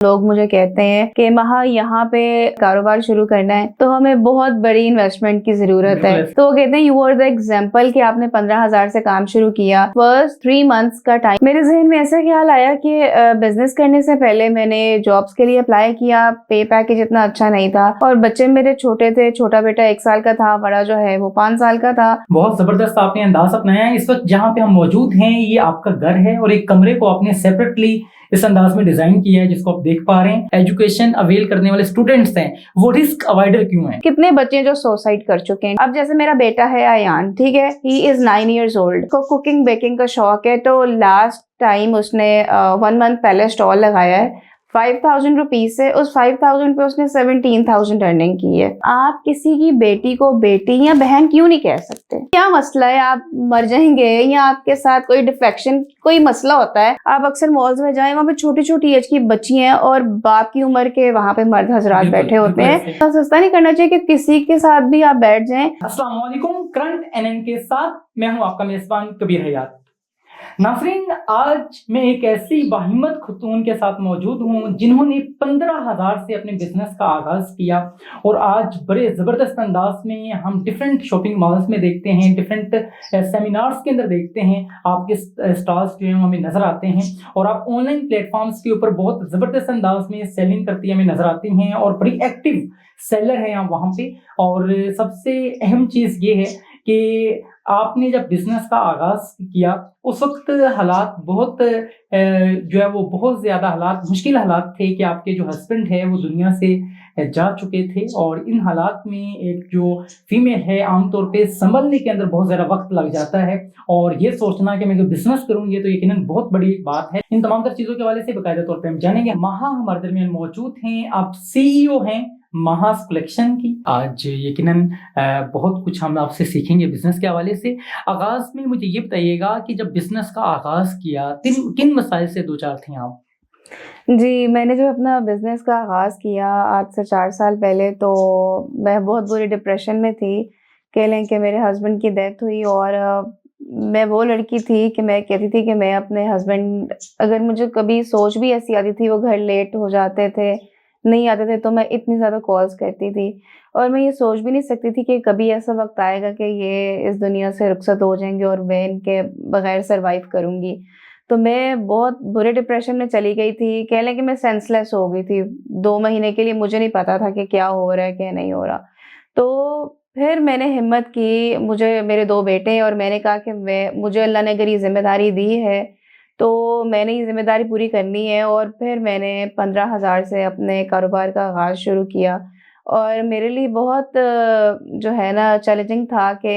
लोग मुझे कहते हैं कि महा यहाँ पे कारोबार शुरू करना है तो हमें बहुत बड़ी इन्वेस्टमेंट की जरूरत है। तो वो कहते हैं यू आर द एग्जाम्पल कि आपने 15,000 से काम शुरू किया, फर्स्ट 3 मंथ्स का टाइम। मेरे जहन में ऐसा ख्याल आया कि बिजनेस करने से पहले मैंने जॉब्स के लिए अप्लाई किया, पे पैकेज इतना अच्छा नहीं था और बच्चे मेरे छोटे थे, छोटा बेटा 1 साल का था, बड़ा जो है वो 5 साल का था। बहुत जबरदस्त आपने अंदाज अपनाया है। इस वक्त जहाँ पे हम मौजूद हैं ये आपका घर है और एक कमरे को आपने सेपरेटली इस अंदाज में डिजाइन किया है जिसको आप देख पा रहे हैं। एजुकेशन अवेल करने वाले स्टूडेंट्स हैं, वो रिस्क अवॉइडर क्यों हैं? कितने बच्चे जो सुसाइड कर चुके हैं। अब जैसे मेरा बेटा है अयान, ठीक है, ही इज 9 years old, को कुकिंग बेकिंग का शौक है। तो लास्ट टाइम उसने 1 month पहले स्टॉल लगाया है 5,000 रुपीज से। उस 5,000 पे उसने 17,000 अर्निंग की है। आप किसी की बेटी को बेटी या बहन क्यों नहीं कह सकते? क्या मसला है? आप मर जाएंगे या आपके साथ कोई डिफेक्शन, कोई मसला होता है? आप अक्सर मॉल्स में जाएं, वहाँ पे छोटी छोटी एज की बच्ची हैं और बाप की उम्र के वहाँ पे मर्द हजरात बैठे होते हैं। तो सस्ता नहीं करना चाहिए कि किसी के साथ भी आप बैठ जाएं। अस्सलाम वालेकुम, करंट एनएन के साथ मैं हूं आपका मेजबान कबीर हयात। नाज़रीन, आज मैं एक ऐसी बाहिम्मत खतून के साथ मौजूद हूँ जिन्होंने 15,000 से अपने बिजनेस का आगाज किया और आज बड़े ज़बरदस्त अंदाज में हम डिफरेंट शॉपिंग मॉल्स में देखते हैं, डिफरेंट सेमिनार्स के अंदर देखते हैं, आपके स्टॉल्स जो हैं हमें नज़र आते हैं और आप ऑनलाइन प्लेटफॉर्म्स के ऊपर बहुत ज़बरदस्त अंदाज में सेलिंग करती हमें नज़र आती हैं और बड़ी एक्टिव सेलर हैं आप वहाँ पे। और सबसे अहम चीज़ ये है कि आपने जब बिजनेस का आगाज किया उस वक्त हालात बहुत जो है वो बहुत ज़्यादा हालात, मुश्किल हालात थे कि आपके जो हस्बैंड है वो दुनिया से जा चुके थे और इन हालात में एक जो फीमेल है आमतौर पे संभलने के अंदर बहुत ज़्यादा वक्त लग जाता है और ये सोचना कि मैं कोई बिजनेस करूँ ये तो यकीनन बहुत बड़ी बात है। इन तमाम तर चीज़ों के हवाले से बाकायदा तौर पर हम जानेंगे। महा हमारे दरमियान मौजूद हैं, आप CEO हैं महास कलेक्शन की। आज यकीनन बहुत कुछ हम आपसे सीखेंगे बिजनेस के हवाले से। आगाज में मुझे ये बताइएगा कि जब बिजनेस का आगाज किया किन मसाइल से दो चार थे आप? जी, मैंने जब अपना बिज़नेस का आगाज़ किया आज से 4 साल पहले, तो मैं बहुत बुरी डिप्रेशन में थी। कह लें कि मेरे हस्बैंड की डेथ हुई और मैं वो लड़की थी कि मैं कहती थी कि मैं अपने हस्बैंड, अगर मुझे कभी सोच भी ऐसी आती थी, वो घर लेट हो जाते थे, नहीं आते थे, तो मैं इतनी ज़्यादा कॉल्स करती थी और मैं ये सोच भी नहीं सकती थी कि कभी ऐसा वक़्त आएगा कि ये इस दुनिया से रुखसत हो जाएँगे और मैं इनके बगैर सर्वाइव करूँगी। तो मैं बहुत बुरे डिप्रेशन में चली गई थी। कह लें कि मैं सेंसलेस हो गई थी। 2 महीने के लिए मुझे नहीं पता था कि क्या हो रहा है, क्या नहीं हो रहा। तो फिर मैंने हिम्मत की, मुझे मेरे 2 बेटे हैं और मैंने कहा कि मुझे अल्लाह ने अगर ये ज़िम्मेदारी दी है, तो मैंने ये ज़िम्मेदारी पूरी करनी है और फिर मैंने 15,000 से अपने कारोबार का आगाज़ शुरू किया। और मेरे लिए बहुत जो है ना चैलेंजिंग था कि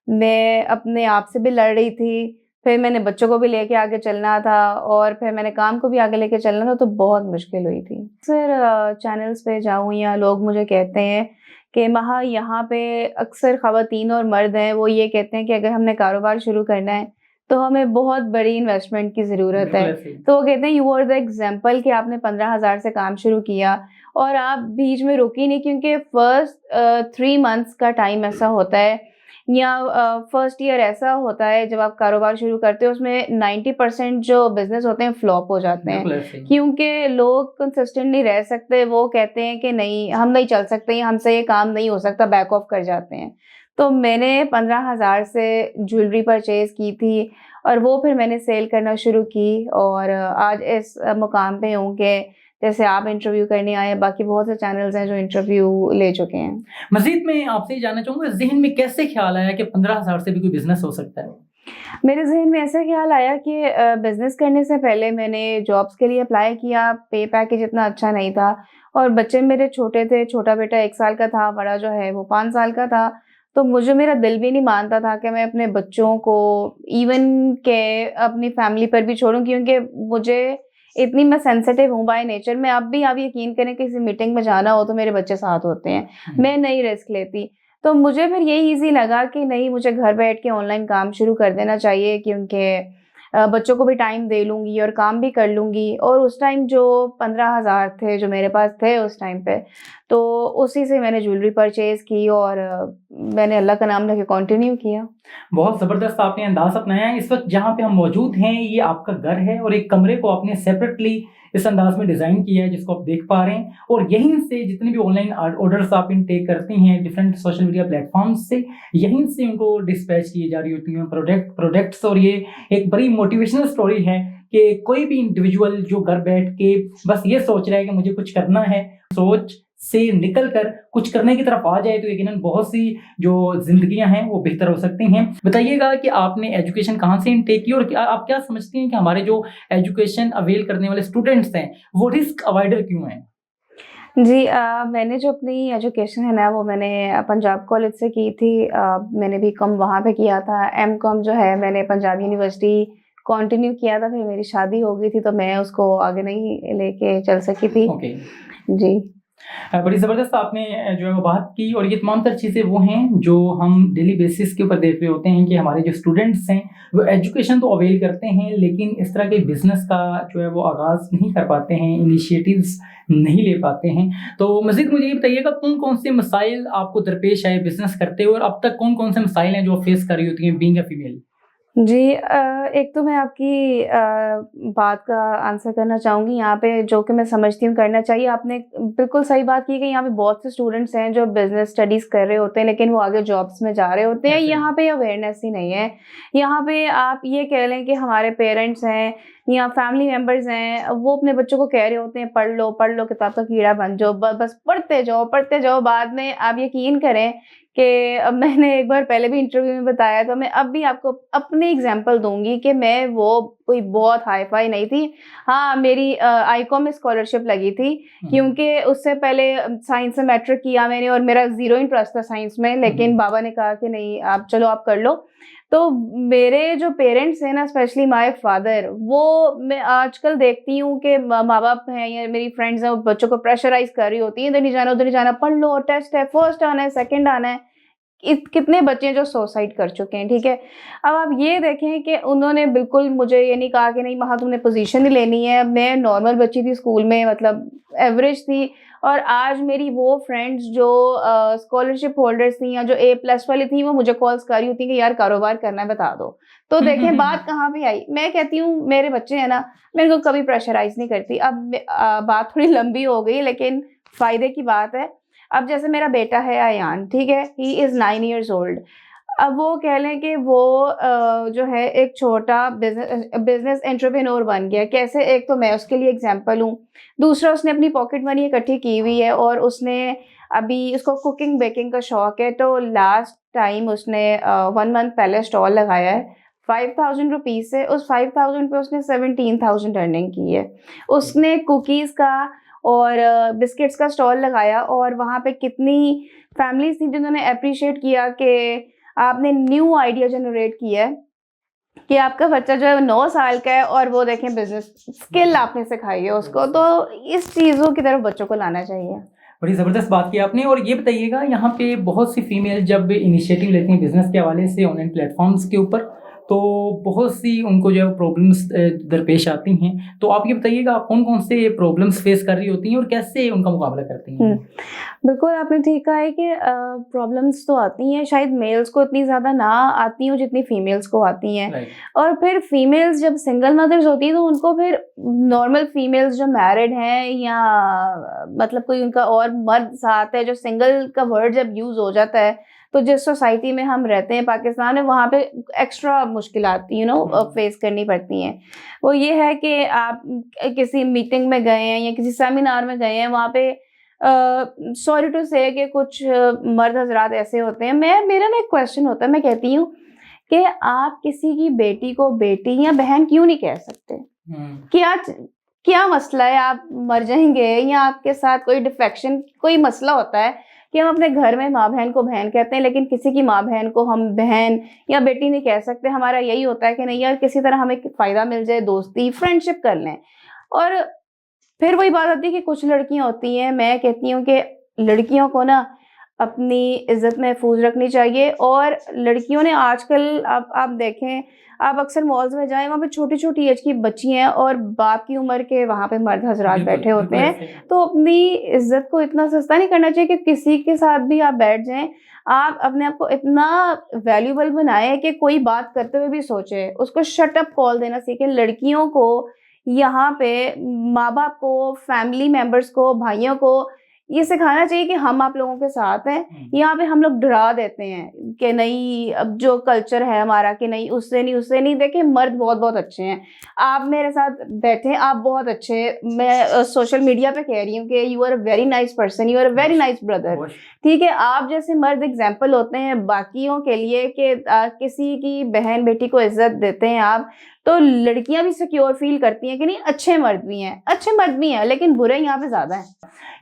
मैं अपने आप से भी लड़ रही थी, फिर मैंने बच्चों को भी लेके आगे चलना था और फिर मैंने काम को भी आगे लेके चलना था, तो बहुत मुश्किल हुई थी। अक्सर चैनल्स पे जाऊँ या लोग मुझे कहते हैं कि महा यहाँ पे अक्सर ख़वातीन और मर्द हैं, वो ये कहते हैं कि अगर हमने कारोबार शुरू करना है, तो हमें बहुत बड़ी इन्वेस्टमेंट की ज़रूरत है। तो वो कहते हैं यू आर द एग्ज़ाम्पल कि आपने 15,000 से काम शुरू किया और आप बीच में रुकी नहीं, क्योंकि फर्स्ट 3 मंथ्स का टाइम ऐसा होता है या फर्स्ट ईयर ऐसा होता है जब आप कारोबार शुरू करते हो, उसमें 90% जो बिज़नेस होते हैं फ्लॉप हो जाते हैं, क्योंकि लोग कंसिस्टेंट नहीं रह सकते। वो कहते हैं कि नहीं, हम नहीं चल सकते, हमसे ये काम नहीं हो सकता, बैक ऑफ कर जाते हैं। तो मैंने 15,000 से ज्वेलरी परचेज़ की थी और वो फिर मैंने सेल करना शुरू की और आज इस मुकाम पे हूँ कि जैसे आप इंटरव्यू करने आए हैं, बाकी बहुत से चैनल्स हैं जो इंटरव्यू ले चुके हैं। मज़ीद मैं आपसे ये जानना चाहूँगा, ज़हन में कैसे ख़्याल आया कि 15,000 से भी कोई बिज़नेस हो सकता है? मेरे ज़हन में ऐसा ख़्याल आया कि बिज़नेस करने से पहले मैंने जॉब्स के लिए अप्लाई किया, पे पैकेज इतना अच्छा नहीं था और बच्चे मेरे छोटे थे, छोटा बेटा 1 साल का था, बड़ा जो है वो 5 साल का था। तो मुझे, मेरा दिल भी नहीं मानता था कि मैं अपने बच्चों को इवन के अपनी फैमिली पर भी छोड़ूँ, क्योंकि मुझे इतनी, मैं सेंसिटिव हूँ बाय नेचर। मैं अब भी, आप यकीन करें, किसी मीटिंग में जाना हो तो मेरे बच्चे साथ होते हैं, मैं नहीं रिस्क लेती। तो मुझे फिर ये ईज़ी लगा कि नहीं, मुझे घर बैठ के ऑनलाइन काम शुरू कर देना चाहिए, क्योंकि बच्चों को भी टाइम दे लूँगी और काम भी कर लूँगी। और उस टाइम जो 15,000 थे जो मेरे पास थे उस टाइम पे, तो उसी से मैंने ज्वेलरी परचेज़ की और मैंने अल्लाह का नाम लेके कंटिन्यू किया। बहुत ज़बरदस्त आपने अंदाज़ अपनाया है। इस वक़्त जहाँ पे हम मौजूद हैं, ये आपका घर है और एक कमरे को आपने सेपरेटली इस अंदाज़ में डिज़ाइन किया है, जिसको आप देख पा रहे हैं। और यहीं से जितने भी ऑनलाइन ऑर्डर्स आप इनटेक करते हैं डिफरेंट सोशल मीडिया प्लेटफ़ॉर्म्स से, यहीं से उनको डिस्पैच की जा रही होती हैं प्रोडक्ट्स। और ये एक बड़ी मोटिवेशनल स्टोरी है कि कोई भी इंडिविजुअल जो घर बैठ के बस ये सोच रहा है कि मुझे कुछ करना है, सोच से निकल कर कुछ करने की तरफ आ जाए, तो यकीनन बहुत सी जो ज़िंदगियाँ हैं वो बेहतर हो सकती हैं। बताइएगा कि आपने एजुकेशन कहाँ से इनटेक की और क्या आप क्या समझती हैं कि हमारे जो एजुकेशन अवेल करने वाले स्टूडेंट्स हैं, वो रिस्क अवॉइडर क्यों हैं? जी मैंने जो अपनी एजुकेशन है ना वो मैंने पंजाब कॉलेज से की थी। मैंने बीकॉम वहाँ पे किया था। एमकॉम जो है मैंने पंजाब यूनिवर्सिटी कंटिन्यू किया था, फिर मेरी शादी हो गई थी तो मैं उसको आगे नहीं लेके चल सकी थी। ओके। जी। बड़ी ज़बरदस्त आपने जो है वो बात की। और ये तमाम तर चीज़ें वो हैं जो हम डेली बेसिस के ऊपर देख रहे होते हैं कि हमारे जो स्टूडेंट्स हैं वो एजुकेशन तो अवेल करते हैं, लेकिन इस तरह के बिज़नेस का जो है वो आगाज़ नहीं कर पाते हैं, इनिशिएटिव्स नहीं ले पाते हैं। तो मज़ीद मुझे ये बताइएगा कौन-कौन से मसाइल आपको दरपेश आए बिज़नेस करते हुए और अब तक कौन-कौन से मसाइल हैं जो आप फेस कर रही होती हैं बीइंग अ फीमेल? जी एक तो मैं आपकी बात का आंसर करना चाहूँगी यहाँ पे, जो कि मैं समझती हूँ करना चाहिए। आपने बिल्कुल सही बात की कि यहाँ पे बहुत से स्टूडेंट्स हैं जो बिज़नेस स्टडीज़ कर रहे होते हैं, लेकिन वो आगे जॉब्स में जा रहे होते हैं। ऐसे यहाँ पे अवेयरनेस ही नहीं है। यहाँ पे आप ये कह लें कि हमारे पेरेंट्स हैं या फैमिली मेंबर्स हैं, वो अपने बच्चों को कह रहे होते हैं, पढ़ लो, किताब का कीड़ा बन जाओ, बस पढ़ते जाओ। बाद में आप यकीन करें कि मैंने एक बार पहले भी इंटरव्यू में बताया, तो मैं अब भी आपको अपनी एग्ज़ाम्पल दूँगी कि मैं वो कोई बहुत हाई-फ़ाई नहीं थी। हाँ, मेरी आईकॉम में स्कॉलरशिप लगी थी, हुँ, क्योंकि उससे पहले साइंस में मैट्रिक किया मैंने और मेरा ज़ीरो इंटरेस्ट था साइंस में, लेकिन बाबा ने कहा कि नहीं आप चलो आप कर लो। तो मेरे जो पेरेंट्स हैं ना, स्पेशली माय फादर, वो मैं आजकल देखती हूँ कि माँ-बाप हैं या मेरी फ्रेंड्स हैं, वो बच्चों को प्रेशराइज़ कर रही होती हैं, इधर नहीं जाना, उधर नहीं जाना, पढ़ लो, टेस्ट है, फर्स्ट आना है, सेकंड आना है। कितने बच्चे हैं जो सुसाइड कर चुके हैं, ठीक है? अब आप ये देखें कि उन्होंने बिल्कुल मुझे ये नहीं कहा कि नहीं वहाँ तुमने पोज़ीशन ही लेनी है। मैं नॉर्मल बच्ची थी स्कूल में, मतलब एवरेज थी, और आज मेरी वो फ्रेंड्स जो स्कॉलरशिप होल्डर्स थी या जो ए प्लस वाली थी, वो मुझे कॉल्स कर रही होती कि यार कारोबार करना है बता दो। तो देखें बात कहाँ पे आई। मैं कहती हूँ मेरे बच्चे हैं ना, मैं इनको कभी प्रेशराइज़ नहीं करती। अब बात थोड़ी लंबी हो गई, लेकिन फ़ायदे की बात है। अब जैसे मेरा बेटा है अयान, ठीक है? He is 9 years old. अब वो कह लें कि वो जो है एक छोटा बिज़नेस एंटरप्रेन्योर बन गया। कैसे? एक तो मैं उसके लिए एग्ज़ाम्पल हूँ। दूसरा, उसने अपनी पॉकेट मनी इकट्ठी की हुई है और उसने अभी उसको कुकिंग बेकिंग का शौक है, तो लास्ट टाइम उसने 1 मंथ पहले स्टॉल लगाया है। ₹5000 से उस 5000 पे उसने 17,000 अर्निंग की है। उसने कुकीज़ का और बिस्किट्स का स्टॉल लगाया और वहाँ पे कितनी फैमिलीज़ थी जिन्होंने एप्रिशिएट किया कि आपने न्यू आइडिया जनरेट किया है कि आपका बच्चा जो है 9 साल का है और वो देखें बिज़नेस स्किल आपने सिखाई है उसको। तो इस चीज़ों की तरफ बच्चों को लाना चाहिए। बड़ी ज़बरदस्त बात की आपने। और ये बताइएगा यहाँ पे बहुत सी फीमेल जब इनिशिएटिव लेती हैं बिज़नेस के हवाले से ऑनलाइन प्लेटफ़ॉर्म्स के ऊपर, तो बहुत सी उनको जो है प्रॉब्लम्स दरपेश आती हैं। तो आप ये बताइएगा आप कौन-कौन से प्रॉब्लम्स फेस कर रही होती हैं और कैसे उनका मुकाबला करती हुँ। हैं? बिल्कुल, आपने ठीक कहा है कि प्रॉब्लम्स तो आती हैं, शायद मेल्स को इतनी ज़्यादा ना आती हों जितनी फीमेल्स को आती हैं। राइट। और फिर फीमेल्स जब सिंगल मदर्स होती हैं तो उनको फिर नॉर्मल फीमेल्स जो मैरिड हैं या मतलब कोई उनका और मर्द साथ है, जो सिंगल का वर्ड जब यूज़ हो जाता है, तो जिस सोसाइटी में हम रहते हैं पाकिस्तान में, वहाँ पे एक्स्ट्रा मुश्किलात फेस करनी पड़ती हैं। वो ये है कि आप किसी मीटिंग में गए हैं या किसी सेमिनार में गए हैं, वहाँ पे सॉरी टू से कि कुछ मर्द हज़रात ऐसे होते हैं। मेरा ना एक क्वेश्चन होता है, मैं कहती हूँ कि आप किसी की बेटी को बेटी या बहन क्यों नहीं कह सकते? हुँ। क्या क्या मसला है? आप मर जाएँगे या आपके साथ कोई डिफेक्शन कोई मसला होता है कि हम अपने घर में माँ-बहन को बहन कहते हैं, लेकिन किसी की माँ-बहन को हम बहन या बेटी नहीं कह सकते। हमारा यही होता है कि नहीं यार, किसी तरह हमें फ़ायदा मिल जाए, दोस्ती, फ्रेंडशिप कर लें। और फिर वही बात आती है कि कुछ लड़कियाँ होती हैं, मैं कहती हूँ कि लड़कियों को ना अपनी इज़्ज़त महफूज़ रखनी चाहिए। और लड़कियों ने आजकल आप देखें, आप अक्सर मॉल्स में जाएँ, वहाँ पे छोटी-छोटी एज की बच्ची हैं और बाप की उम्र के वहाँ पे मर्द हज़रात बिल्कुल, बैठे होते बिल्कुल हैं। ऐसे ही। तो अपनी इज़्ज़त को इतना सस्ता नहीं करना चाहिए कि किसी के साथ भी आप बैठ जाएँ। आप अपने आप को इतना वैल्यूएबल बनाएँ कि कोई बात करते हुए भी सोचे। उसको शट अप कॉल देना सीखें। लड़कियों को यहाँ पे माँ-बाप को, फैमिली मेंबर्स को, भाइयों को ये सिखाना चाहिए कि हम आप लोगों के साथ हैं। यहाँ पे हम लोग डरा देते हैं कि नहीं, अब जो कल्चर है हमारा कि नहीं, उससे नहीं, उससे नहीं। देखिए, मर्द बहुत-बहुत अच्छे हैं। आप मेरे साथ बैठे हैं, आप बहुत अच्छे, मैं सोशल मीडिया पे कह रही हूँ कि you are a very nice person, you are a very nice brother. बहुत ठीक है, आप जैसे मर्द एग्ज़ाम्पल होते हैं बाकियों के लिए कि किसी की बहन-बेटी को इज़्ज़त देते हैं आप, तो लड़कियाँ भी सिक्योर फ़ील करती हैं कि नहीं, अच्छे मर्द भी हैं, अच्छे मर्द भी हैं, लेकिन बुरे यहाँ पे ज़्यादा हैं।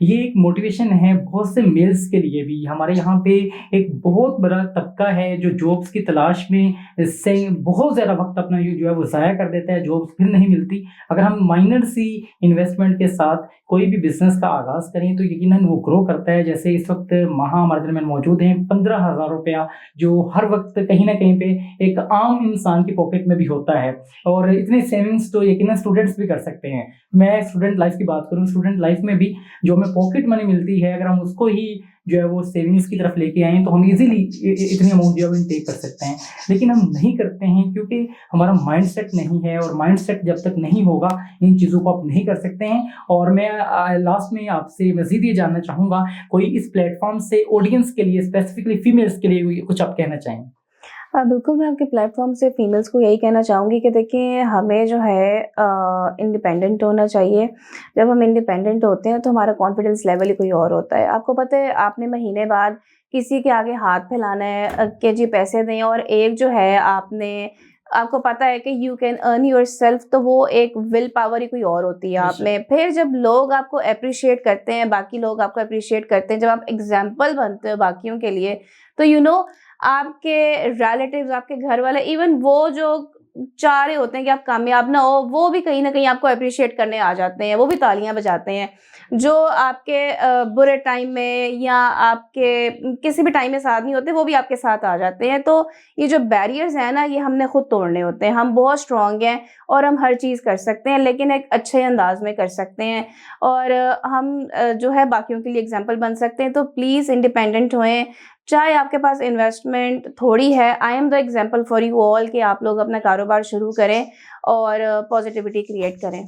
ये एक मोटिवेशन है बहुत से मेल्स के लिए भी। हमारे यहाँ पे एक बहुत बड़ा तबका है जो जॉब्स की तलाश में इससे बहुत ज़्यादा वक़्त अपना जो है वो ज़ाया कर देता है, जॉब्स फिर नहीं मिलती। अगर हम माइनर सी इन्वेस्टमेंट के साथ कोई भी बिज़नेस का आगाज़ करें तो यकीनन वो ग्रो करता है। जैसे इस वक़्त हमारे दरमियान मौजूद हैं ₹15,000 जो हर वक़्त कहीं न कहीं पे एक आम इंसान की पॉकेट में भी होता है और इतने सेविंग्स तो यकीनन स्टूडेंट्स भी कर सकते हैं। मैं स्टूडेंट लाइफ़ की बात करूँ, स्टूडेंट लाइफ़ में भी जो हमें पॉकेट मनी मिलती है, अगर हम उसको ही जो है वो सेविंग्स की तरफ लेके आएँ तो हम ईज़िली इतनी अमाउंट जो है वो इनटेक कर सकते हैं। लेकिन हम नहीं करते हैं क्योंकि हमारा माइंडसेट नहीं है और माइंडसेट जब तक नहीं होगा इन चीज़ों को आप नहीं कर सकते हैं। और मैं लास्ट में आपसे मज़ीद ये जानना चाहूँगा, कोई इस प्लेटफ़ॉर्म से ऑडियंस के लिए स्पेसिफिकली फीमेल्स के लिए कुछ आप कहना चाहें? हाँ, बिल्कुल, मैं आपके प्लेटफ़ॉर्म से फ़ीमेल्स को यही कहना चाहूँगी कि देखिए, हमें जो है इंडिपेंडेंट होना चाहिए। जब हम इंडिपेंडेंट होते हैं तो हमारा कॉन्फिडेंस लेवल ही कोई और होता है। आपको पता है, आपने महीने बाद किसी के आगे हाथ फैलाना है कि जी पैसे दें, और एक जो है आपको पता है कि यू कैन अर्न योरसेल्फ, तो वो एक विल पावर ही कोई और होती है आप बेशक। में। फिर जब लोग आपको एप्रिशिएट करते हैं, बाकी लोग आपको एप्रिशिएट करते हैं, जब आप एग्ज़ाम्पल बनते हो बाकियों के लिए, तो आपके रिलेटिव्स, आपके घर वाले, इवन वो जो चाह रहे होते हैं कि आप कामयाब ना हो, वो भी कहीं न कहीं आपको एप्रिशिएट करने आ जाते हैं, वो भी तालियाँ बजाते हैं। जो आपके बुरे टाइम में या आपके किसी भी टाइम में साथ नहीं होते, वो भी आपके साथ आ जाते हैं। तो ये जो बैरियर्स हैं ना, ये हमने खुद तोड़ने होते हैं। हम बहुत स्ट्रॉन्ग हैं और हम हर चीज़ कर सकते हैं, लेकिन एक अच्छे अंदाज़ में कर सकते हैं। और हम जो है बाकियों के लिए एग्ज़ाम्पल बन सकते हैं। तो प्लीज़ इंडिपेंडेंट होएँ। चाहे आपके पास इन्वेस्टमेंट थोड़ी है, I am the example for you all कि आप लोग अपना कारोबार शुरू करें और पॉजिटिविटी क्रिएट करें।